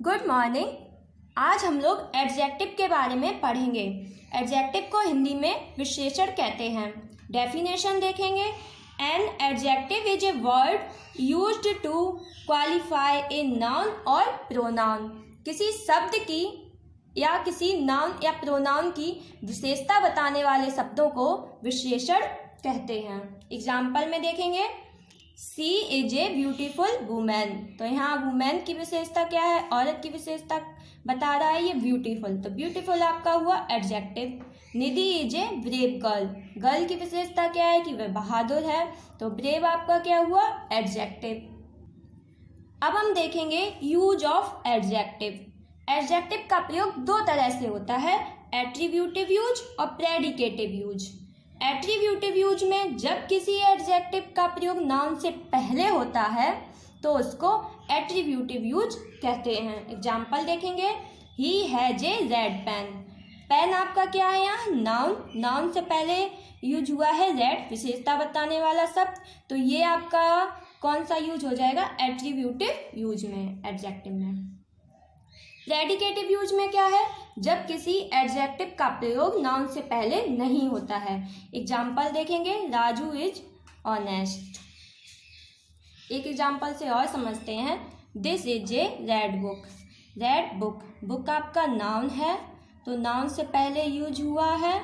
Good morning. आज हम लोग एडजेक्टिव के बारे में पढ़ेंगे। एडजेक्टिव को हिंदी में विशेषण कहते हैं। डेफिनेशन देखेंगे। An adjective is a word used to qualify a noun और प्रोनाउन। किसी शब्द की या किसी नाउन या प्रोनाउन की विशेषता बताने वाले शब्दों को विशेषण कहते हैं। एग्जाम्पल में देखेंगे, सी इज ए ब्यूटीफुल वुमेन। तो यहाँ वुमेन की विशेषता क्या है? औरत की विशेषता बता रहा है ये ब्यूटीफुल, तो ब्यूटीफुल आपका हुआ adjective. Nidhi is a brave girl. Girl की विशेषता क्या है कि वह बहादुर है, तो ब्रेव आपका क्या हुआ? एडजेक्टिव। अब हम देखेंगे यूज ऑफ एडजेक्टिव। एडजेक्टिव का प्रयोग दो तरह से होता है, एट्रीब्यूटिव यूज और प्रेडिकेटिव यूज। एट्रीब्यूटिव यूज में जब किसी एडजेक्टिव का प्रयोग नाउन से पहले होता है तो उसको एट्रीब्यूटिव यूज कहते हैं। एग्जाम्पल देखेंगे, he has a red pen. Pen आपका क्या है? यहाँ नाउन, नाउन से पहले यूज हुआ है रेड, विशेषता बताने वाला शब्द, तो ये आपका कौन सा यूज हो जाएगा? एट्रीब्यूटिव यूज में, एडजेक्टिव में। प्रेडिकेटिव यूज में क्या है? जब किसी एडजेक्टिव का प्रयोग नाउन से पहले नहीं होता है। एग्जाम्पल देखेंगे, राजू इज ऑनेस्ट। एक एग्जाम्पल से और समझते हैं, this is a red book. Red book, book आपका नाउन है, तो नाउन से पहले यूज हुआ है,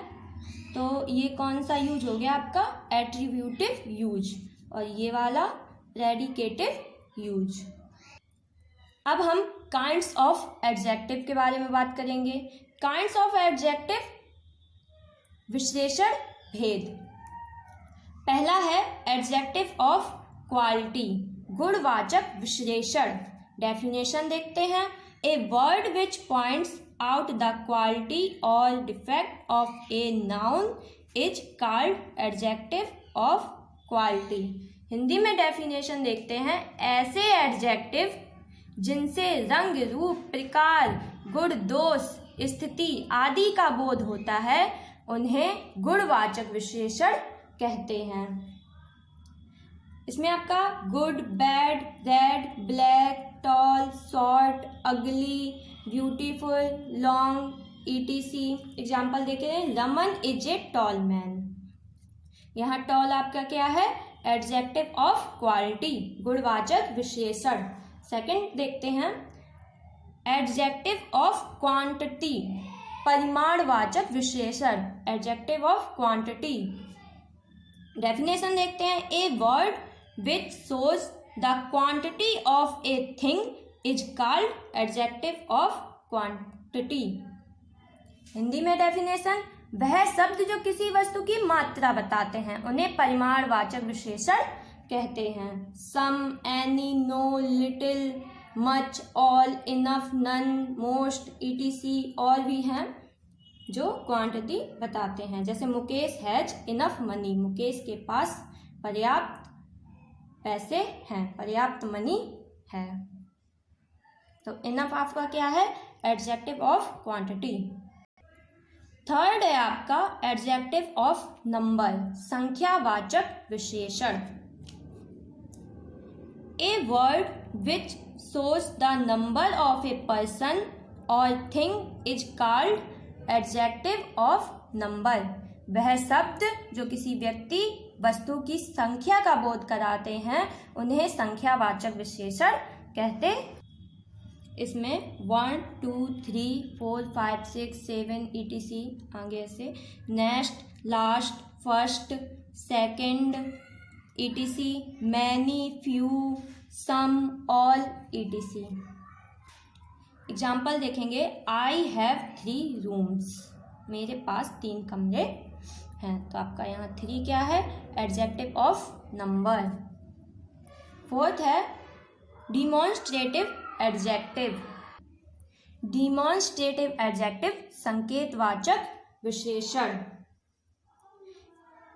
तो ये कौन सा यूज हो गया आपका? Attributive use. और ये वाला प्रेडिकेटिव यूज। अब हम काइंड्स ऑफ एडजेक्टिव के बारे में बात करेंगे। काइंड्स ऑफ एडजेक्टिव, विशेषण भेद। पहला है एडजेक्टिव ऑफ क्वालिटी, गुणवाचक विशेषण। डेफिनेशन देखते हैं, a word which points out the quality और defect of a noun is called adjective of quality. Hindi में डेफिनेशन देखते हैं, ऐसे एडजेक्टिव जिनसे रंग, रूप, प्रकार, गुण, दोष, स्थिति आदि का बोध होता है उन्हें गुणवाचक विशेषण कहते हैं। इसमें आपका good, bad, red, black, tall, short, ugly, beautiful, long, ETC. Example देखें, Raman is a tall man. यहाँ टॉल आपका क्या है? एडजेक्टिव ऑफ क्वालिटी, गुणवाचक विशेषण। सेकंड देखते हैं, एडजेक्टिव ऑफ क्वांटिटी, परिमाणवाचक विशेषण। Adjective of quantity. डेफिनेशन देखते हैं, a word which shows the quantity of a thing is called adjective of quantity. Hindi में डेफिनेशन, वह शब्द जो किसी वस्तु की मात्रा बताते हैं उन्हें परिमाणवाचक विशेषण कहते हैं। Some, any, no, little, much, all, enough, none, most, ETC और भी हैं जो क्वांटिटी बताते हैं। जैसे Mukesh has enough money, Mukesh के पास पर्याप्त पैसे हैं, पर्याप्त मनी है। तो इनफ आपका क्या है? Adjective of quantity. थर्ड है आपका एडजेक्टिव ऑफ नंबर, संख्यावाचक विशेषण। A word which shows the number of a person or thing is called adjective of number। वह शब्द जो किसी व्यक्ति, वस्तु की संख्या का बोध कराते हैं उन्हें संख्यावाचक विशेषण कहते। इसमें 1, 2, 3, 4, 5, 6, 7 ETC आगे ऐसे, next, last, first, second ETC, many, few, some, all ETC। Example देखेंगे, आई हैव 3 रूम्स। मेरे पास 3 कमरे हैं, तो आपका यहाँ 3 क्या है? Adjective of number. फोर्थ है डिमॉन्स्ट्रेटिव एडजेक्टिव। डिमॉन्स्ट्रेटिव एडजेक्टिव, संकेतवाचक विशेषण।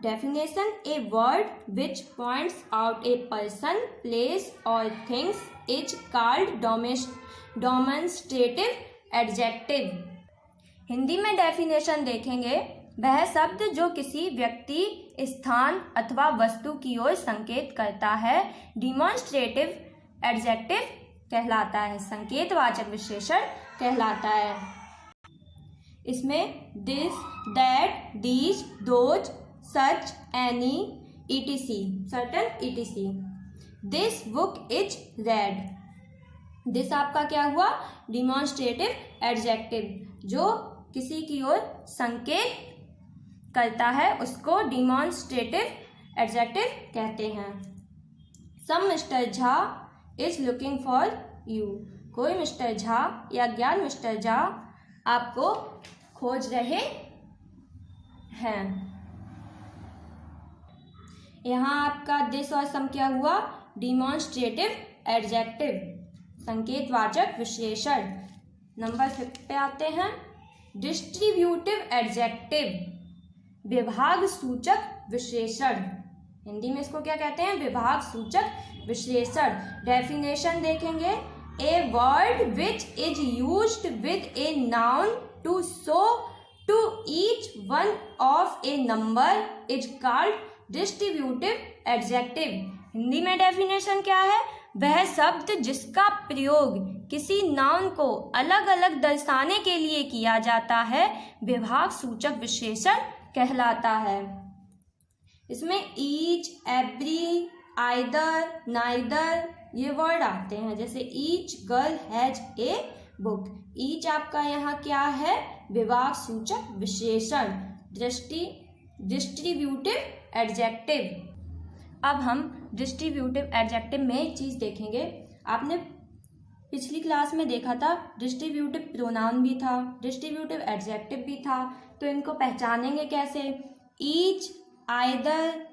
Definition, a word which points out a person, place or things is called demonstrative adjective। Hindi में डेफिनेशन देखेंगे, वह शब्द जो किसी व्यक्ति, स्थान अथवा वस्तु की ओर संकेत करता है। डिमॉन्स्ट्रेटिव एडजेक्टिव कहलाता है, संकेतवाचक विशेषण कहलाता है। इसमें this, that, these, those, such, any, etc, certain, etc। This book is red. This आपका क्या हुआ? डिमॉन्स्ट्रेटिव एडजेक्टिव, जो किसी की ओर संकेत करता है उसको डिमॉन्स्ट्रेटिव एडजेक्टिव कहते हैं। Some mister Jha is looking for you. कोई मिस्टर झा या ज्ञान मिस्टर झा आपको खोज रहे हैं। यहाँ आपका दिस और सम क्या हुआ? डिमॉन्स्ट्रेटिव एडजेक्टिव, संकेतवाचक विशेषण। नंबर 5 पे आते हैं। डिस्ट्रीब्यूटिव एडजेक्टिव, विभाग सूचक विशेषण। हिंदी में इसको क्या कहते हैं? विभाग सूचक विशेषण। डेफिनेशन देखेंगे। A word which is used with a noun to show to each one of a number is called distributive adjective. Hindi में डेफिनेशन क्या है? वह शब्द जिसका प्रयोग किसी नाउन को अलग अलग दर्शाने के लिए किया जाता है विभाग सूचक विशेषण कहलाता है। इसमें ईच, एवरी, आइदर, नाइदर ये वर्ड आते हैं। जैसे each girl has a book. Each आपका यहाँ क्या है? विभाग सूचक विशेषण, डिस्ट्रीब्यूटिव एडजेक्टिव। अब हम डिस्ट्रीब्यूटिव एडजेक्टिव में एक चीज़ देखेंगे। आपने पिछली क्लास में देखा था डिस्ट्रीब्यूटिव प्रोनाउन भी था, डिस्ट्रीब्यूटिव एडजेक्टिव भी था। तो इनको पहचानेंगे कैसे? ईच, आइदर,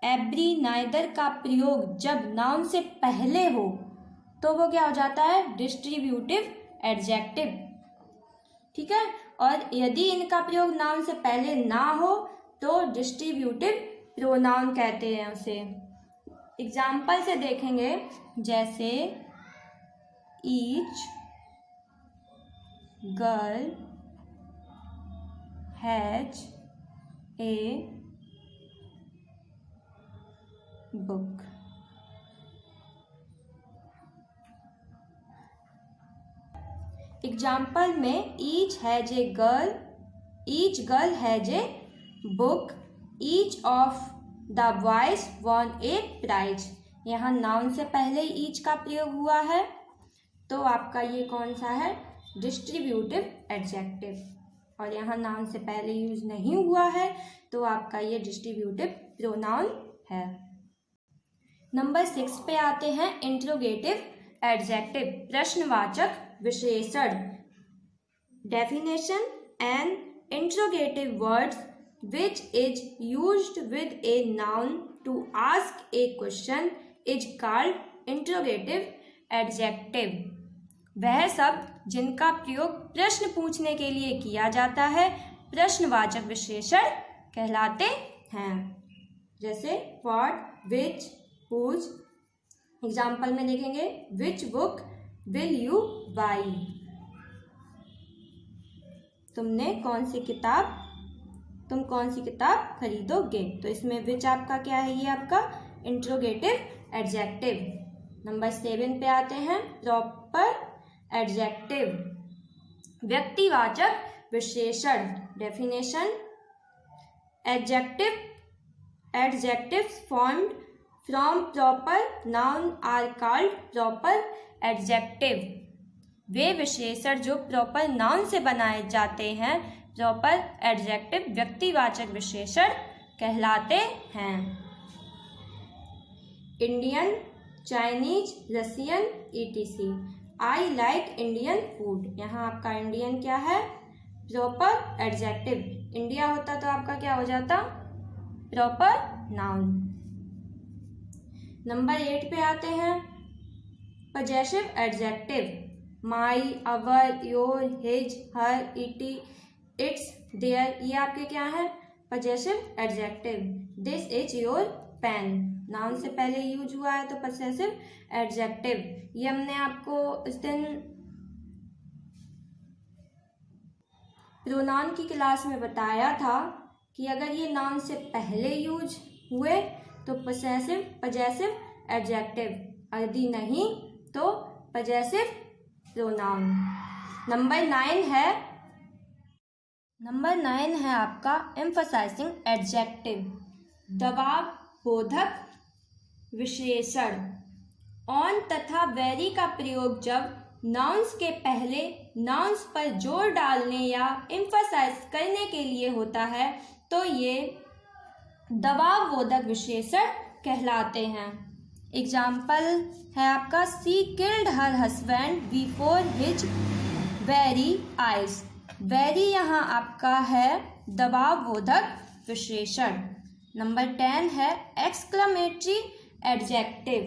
एवरी, नाइदर का प्रयोग जब नाउन से पहले हो तो वो क्या हो जाता है? Distributive adjective. ठीक है। और यदि इनका प्रयोग नाउन से पहले ना हो तो डिस्ट्रीब्यूटिव प्रोनाउन कहते हैं उसे। एग्जाम्पल से देखेंगे। जैसे each girl has a book. Example में each girl has a book, each of the boys won a prize. यहाँ नाउन से पहले ईच का प्रयोग हुआ है तो आपका ये कौन सा है? Distributive adjective. और यहाँ नाउन से पहले यूज नहीं हुआ है तो आपका ये डिस्ट्रीब्यूटिव प्रोनाउन है। नंबर 6 पे आते हैं। इंट्रोगेटिव एडजेक्टिव, प्रश्नवाचक विशेषण। Definition. An interrogative words which is used with a noun to ask a question is called interrogative adjective। वह शब्द जिनका प्रयोग प्रश्न पूछने के लिए किया जाता है प्रश्नवाचक विशेषण कहलाते हैं। जैसे what, which, whose। एग्जाम्पल में देखेंगे which book will you buy। तुम कौन सी किताब खरीदोगे। तो इसमें विच आपका क्या है? ये आपका इंट्रोगेटिव एडजेक्टिव। नंबर 7 पे आते हैं। प्रॉपर एडजेक्टिव, व्यक्तिवाचक विशेषण। Definition. Adjectives formed from proper noun are called proper adjective. वे विशेषण जो प्रॉपर नाउन से बनाए जाते हैं प्रॉपर एडजेक्टिव व्यक्तिवाचक विशेषण कहलाते हैं। Indian, Chinese, Russian, etc। I like Indian food. यहाँ आपका इंडियन क्या है? Proper adjective. इंडिया होता तो आपका क्या हो जाता? Proper noun. नंबर 8 पे आते हैं। Possessive adjective, my, our, your, his, her, its, their ये आपके क्या है? Possessive adjective. This is your pen, noun से पहले यूज हुआ है तो पजेसिव एडजेक्टिव। ये हमने आपको इस दिन प्रोनाउन की क्लास में बताया था कि अगर ये नाउन से पहले यूज हुए तो पजेसिव एडजेक्टिव, यदि नहीं तो पजेसिव प्रोनाउन। नंबर 9 है आपका एम्फसाइजिंग एडजेक्टिव, दबाव बोधक विशेषण। ऑन तथा वेरी का प्रयोग जब नाउन्स के पहले नाउन्स पर जोर डालने या एम्फसाइज करने के लिए होता है तो ये दबाव बोधक विशेषण कहलाते हैं। एग्जाम्पल है आपका, she killed her husband before his very eyes. Very यहाँ आपका है दबाव बोधक विशेषण। नंबर 10 है एक्सक्लेमेटरी एडजेक्टिव,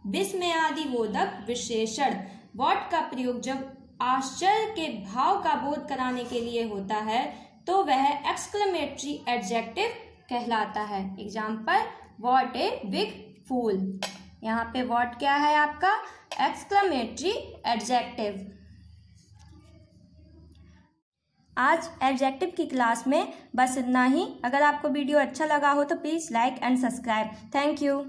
विस्मयादिबोधक विशेषण। व्हाट का प्रयोग जब आश्चर्य के भाव का बोध कराने के लिए होता है तो वह एक्सक्लेमेटरी एडजेक्टिव कहलाता है। एग्जाम्पल, व्हाट ए बिग फूल। यहाँ पे व्हाट क्या है आपका एक्सक्लेमेटरी एडजेक्टिव। आज एडजेक्टिव की क्लास में बस इतना ही। अगर आपको वीडियो अच्छा लगा हो तो please like and subscribe. Thank you.